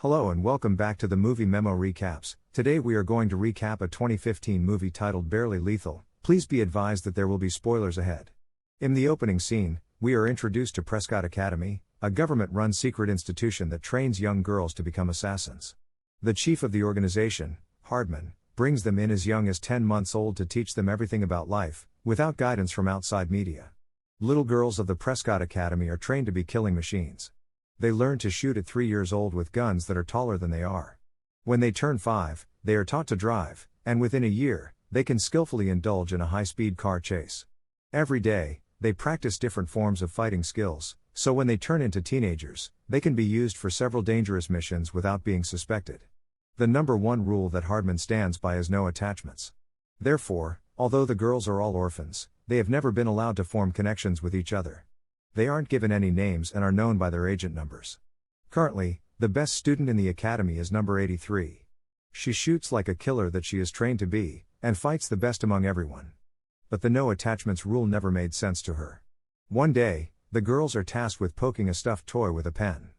Hello and welcome back to the Movie Memo Recaps. Today we are going to recap a 2015 movie titled Barely Lethal. Please be advised that there will be spoilers ahead. In the opening scene, we are introduced to Prescott Academy, a government-run secret institution that trains young girls to become assassins. The chief of the organization, Hardman, brings them in as young as 10 months old to teach them everything about life, without guidance from outside media. Little girls of the Prescott Academy are trained to be killing machines. They learn to shoot at 3 years old with guns that are taller than they are. When they turn 5, they are taught to drive, and within a year, they can skillfully indulge in a high-speed car chase. Every day, they practice different forms of fighting skills, so when they turn into teenagers, they can be used for several dangerous missions without being suspected. The number one rule that Hardman stands by is no attachments. Therefore, although the girls are all orphans, they have never been allowed to form connections with each other. They aren't given any names and are known by their agent numbers. Currently, the best student in the academy is number 83. She shoots like a killer that she is trained to be, and fights the best among everyone. But the no attachments rule never made sense to her. One day, the girls are tasked with poking a stuffed toy with a pen.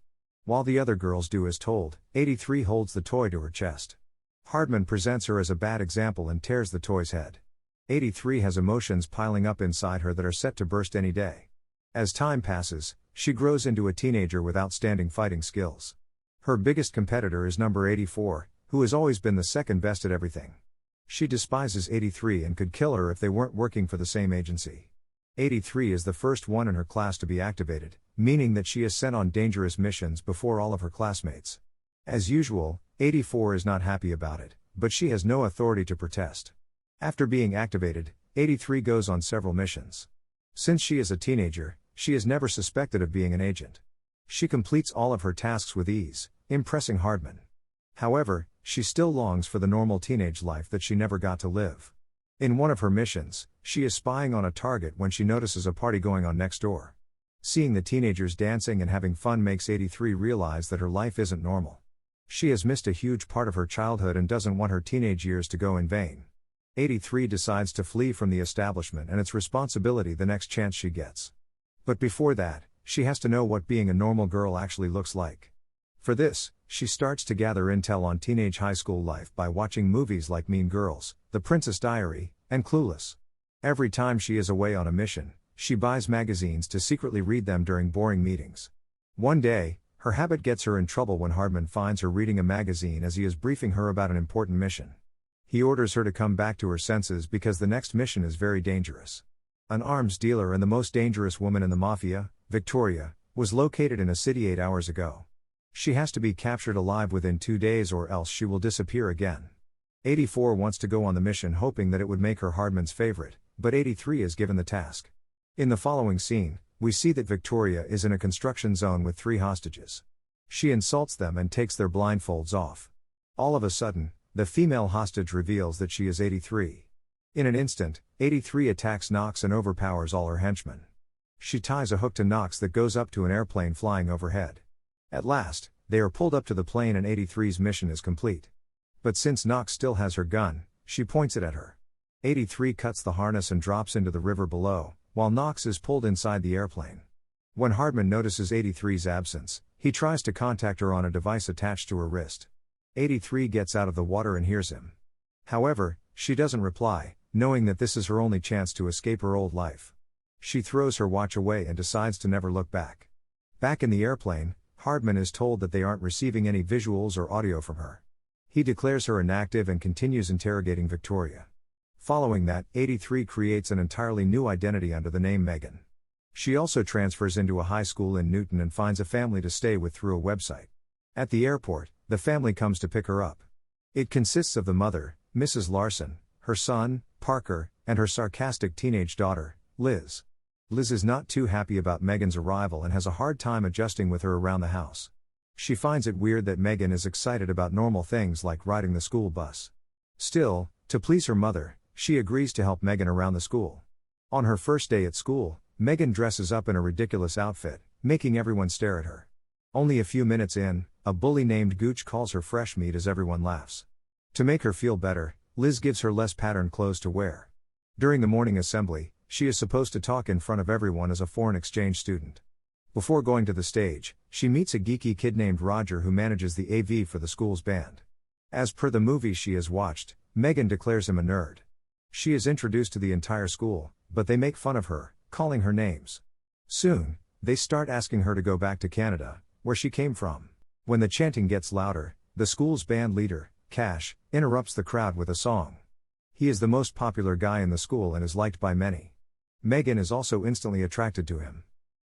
While the other girls do as told, 83 holds the toy to her chest. Hardman presents her as a bad example and tears the toy's head. 83 has emotions piling up inside her that are set to burst any day. As time passes, she grows into a teenager with outstanding fighting skills. Her biggest competitor is number 84, who has always been the second best at everything. She despises 83 and could kill her if they weren't working for the same agency. 83 is the first one in her class to be activated, meaning that she is sent on dangerous missions before all of her classmates. As usual, 84 is not happy about it, but she has no authority to protest. After being activated, 83 goes on several missions. Since she is a teenager, she is never suspected of being an agent. She completes all of her tasks with ease, impressing Hardman. However, she still longs for the normal teenage life that she never got to live. In one of her missions, she is spying on a target when she notices a party going on next door. Seeing the teenagers dancing and having fun makes 83 realize that her life isn't normal. She has missed a huge part of her childhood and doesn't want her teenage years to go in vain. 83 decides to flee from the establishment and its responsibility the next chance she gets. But before that, she has to know what being a normal girl actually looks like. For this, she starts to gather intel on teenage high school life by watching movies like Mean Girls, The Princess Diary, and Clueless. Every time she is away on a mission, she buys magazines to secretly read them during boring meetings. One day, her habit gets her in trouble when Hardman finds her reading a magazine as he is briefing her about an important mission. He orders her to come back to her senses because the next mission is very dangerous. An arms dealer and the most dangerous woman in the mafia, Victoria, was located in a city 8 hours ago. She has to be captured alive within 2 days or else she will disappear again. 84 wants to go on the mission hoping that it would make her Hardman's favorite, but 83 is given the task. In the following scene, we see that Victoria is in a construction zone with 3 hostages. She insults them and takes their blindfolds off. All of a sudden, the female hostage reveals that she is 83. In an instant, 83 attacks Knox and overpowers all her henchmen. She ties a hook to Knox that goes up to an airplane flying overhead. At last, they are pulled up to the plane and 83's mission is complete. But since Knox still has her gun, she points it at her. 83 cuts the harness and drops into the river below, while Knox is pulled inside the airplane. When Hardman notices 83's absence, he tries to contact her on a device attached to her wrist. 83 gets out of the water and hears him. However, she doesn't reply, knowing that this is her only chance to escape her old life. She throws her watch away and decides to never look back. Back in the airplane, Hardman is told that they aren't receiving any visuals or audio from her. He declares her inactive and continues interrogating Victoria. Following that, 83 creates an entirely new identity under the name Megan. She also transfers into a high school in Newton and finds a family to stay with through a website. At the airport, the family comes to pick her up. It consists of the mother, Mrs. Larson, her son, Parker, and her sarcastic teenage daughter, Liz. Liz is not too happy about Megan's arrival and has a hard time adjusting with her around the house. She finds it weird that Megan is excited about normal things like riding the school bus. Still, to please her mother, she agrees to help Megan around the school. On her first day at school, Megan dresses up in a ridiculous outfit, making everyone stare at her. Only a few minutes in, a bully named Gooch calls her fresh meat as everyone laughs. To make her feel better, Liz gives her less patterned clothes to wear. During the morning assembly, she is supposed to talk in front of everyone as a foreign exchange student. Before going to the stage, she meets a geeky kid named Roger who manages the AV for the school's band. As per the movie she has watched, Megan declares him a nerd. She is introduced to the entire school, but they make fun of her, calling her names. Soon, they start asking her to go back to Canada, where she came from. When the chanting gets louder, the school's band leader, Cash, interrupts the crowd with a song. He is the most popular guy in the school and is liked by many. Megan is also instantly attracted to him.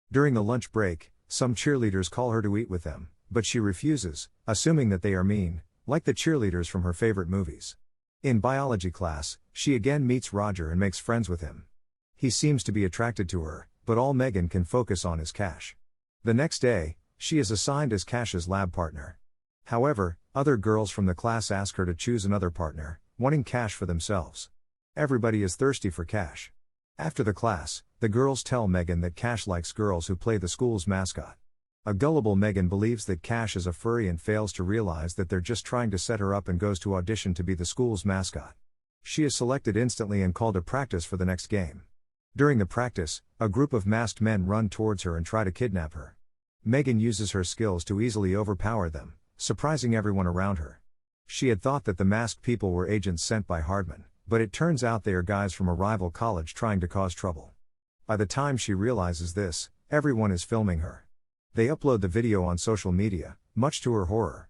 During the lunch break, some cheerleaders call her to eat with them, but she refuses, assuming that they are mean, like the cheerleaders from her favorite movies. In biology class, she again meets Roger and makes friends with him. He seems to be attracted to her, but all Megan can focus on is Cash. The next day, she is assigned as Cash's lab partner. However, other girls from the class ask her to choose another partner, wanting Cash for themselves. Everybody is thirsty for Cash. After the class, the girls tell Megan that Cash likes girls who play the school's mascot. A gullible Megan believes that Cash is a furry and fails to realize that they're just trying to set her up and goes to audition to be the school's mascot. She is selected instantly and called to practice for the next game. During the practice, a group of masked men run towards her and try to kidnap her. Megan uses her skills to easily overpower them, surprising everyone around her. She had thought that the masked people were agents sent by Hardman, but it turns out they are guys from a rival college trying to cause trouble. By the time she realizes this, everyone is filming her. They upload the video on social media, much to her horror.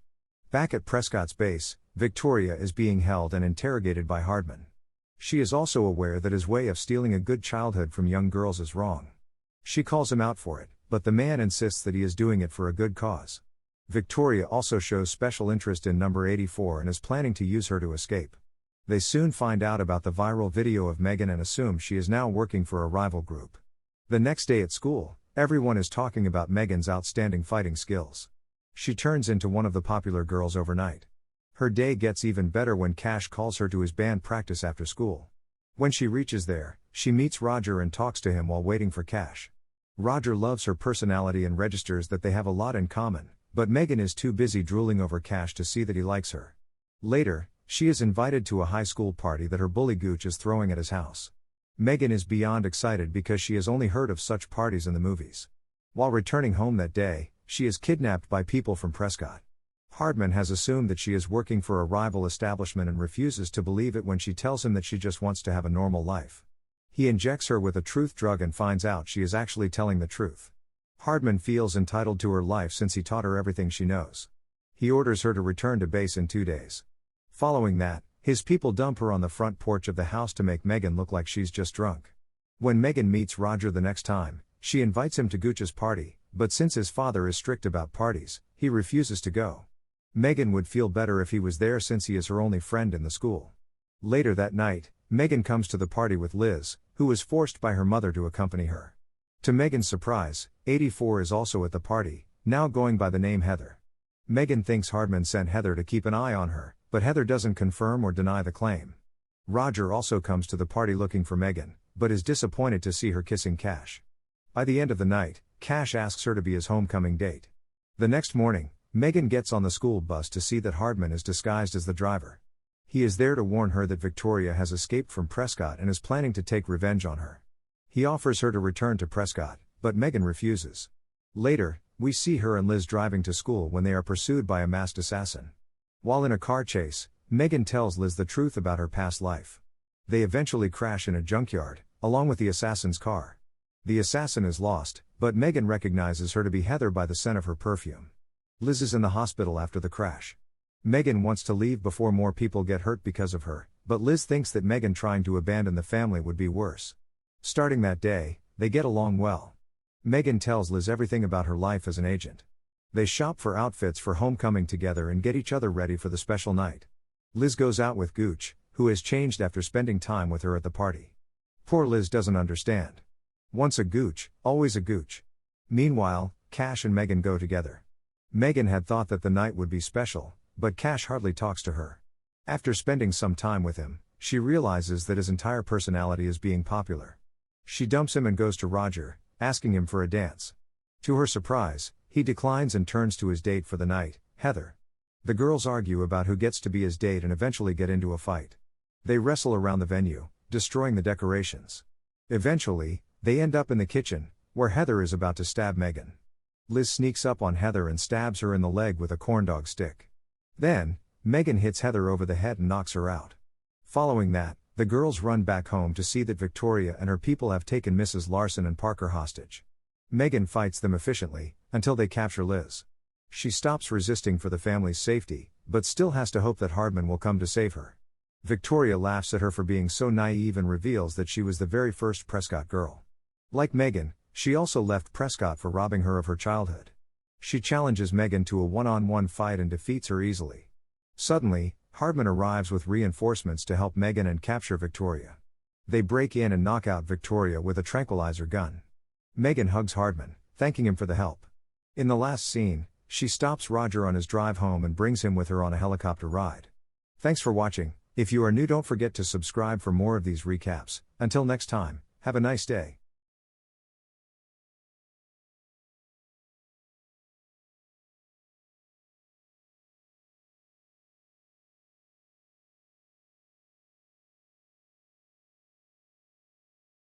Back at Prescott's base, Victoria is being held and interrogated by Hardman. She is also aware that his way of stealing a good childhood from young girls is wrong. She calls him out for it, but the man insists that he is doing it for a good cause. Victoria also shows special interest in number 84 and is planning to use her to escape. They soon find out about the viral video of Megan and assume she is now working for a rival group. The next day at school, everyone is talking about Megan's outstanding fighting skills. She turns into one of the popular girls overnight. Her day gets even better when Cash calls her to his band practice after school. When she reaches there, she meets Roger and talks to him while waiting for Cash. Roger loves her personality and registers that they have a lot in common, but Megan is too busy drooling over Cash to see that he likes her. Later, she is invited to a high school party that her bully Gooch is throwing at his house. Megan is beyond excited because she has only heard of such parties in the movies. While returning home that day, she is kidnapped by people from Prescott. Hardman has assumed that she is working for a rival establishment and refuses to believe it when she tells him that she just wants to have a normal life. He injects her with a truth drug and finds out she is actually telling the truth. Hardman feels entitled to her life since he taught her everything she knows. He orders her to return to base in 2 days. Following that, his people dump her on the front porch of the house to make Megan look like she's just drunk. When Megan meets Roger the next time, she invites him to Gooch's party, but since his father is strict about parties, he refuses to go. Megan would feel better if he was there since he is her only friend in the school. Later that night, Megan comes to the party with Liz, who was forced by her mother to accompany her. To Megan's surprise, 84 is also at the party, now going by the name Heather. Megan thinks Hardman sent Heather to keep an eye on her, but Heather doesn't confirm or deny the claim. Roger also comes to the party looking for Megan, but is disappointed to see her kissing Cash. By the end of the night, Cash asks her to be his homecoming date. The next morning, Megan gets on the school bus to see that Hardman is disguised as the driver. He is there to warn her that Victoria has escaped from Prescott and is planning to take revenge on her. He offers her to return to Prescott, but Megan refuses. Later, we see her and Liz driving to school when they are pursued by a masked assassin. While in a car chase, Megan tells Liz the truth about her past life. They eventually crash in a junkyard, along with the assassin's car. The assassin is lost, but Megan recognizes her to be Heather by the scent of her perfume. Liz is in the hospital after the crash. Megan wants to leave before more people get hurt because of her, but Liz thinks that Megan trying to abandon the family would be worse. Starting that day, they get along well. Megan tells Liz everything about her life as an agent. They shop for outfits for homecoming together and get each other ready for the special night. Liz goes out with Gooch, who has changed after spending time with her at the party. Poor Liz doesn't understand. Once a Gooch, always a Gooch. Meanwhile, Cash and Megan go together. Megan had thought that the night would be special, but Cash hardly talks to her. After spending some time with him, she realizes that his entire personality is being popular. She dumps him and goes to Roger, asking him for a dance. To her surprise, he declines and turns to his date for the night, Heather. The girls argue about who gets to be his date and eventually get into a fight. They wrestle around the venue, destroying the decorations. Eventually, they end up in the kitchen, where Heather is about to stab Megan. Liz sneaks up on Heather and stabs her in the leg with a corndog stick. Then, Megan hits Heather over the head and knocks her out. Following that, the girls run back home to see that Victoria and her people have taken Mrs. Larson and Parker hostage. Megan fights them efficiently, until they capture Liz. She stops resisting for the family's safety, but still has to hope that Hardman will come to save her. Victoria laughs at her for being so naive and reveals that she was the very first Prescott girl. Like Megan, she also left Prescott for robbing her of her childhood. She challenges Megan to a one-on-one fight and defeats her easily. Suddenly, Hardman arrives with reinforcements to help Megan and capture Victoria. They break in and knock out Victoria with a tranquilizer gun. Megan hugs Hardman, thanking him for the help. In the last scene, she stops Roger on his drive home and brings him with her on a helicopter ride. Thanks for watching. If you are new, don't forget to subscribe for more of these recaps. Until next time, have a nice day.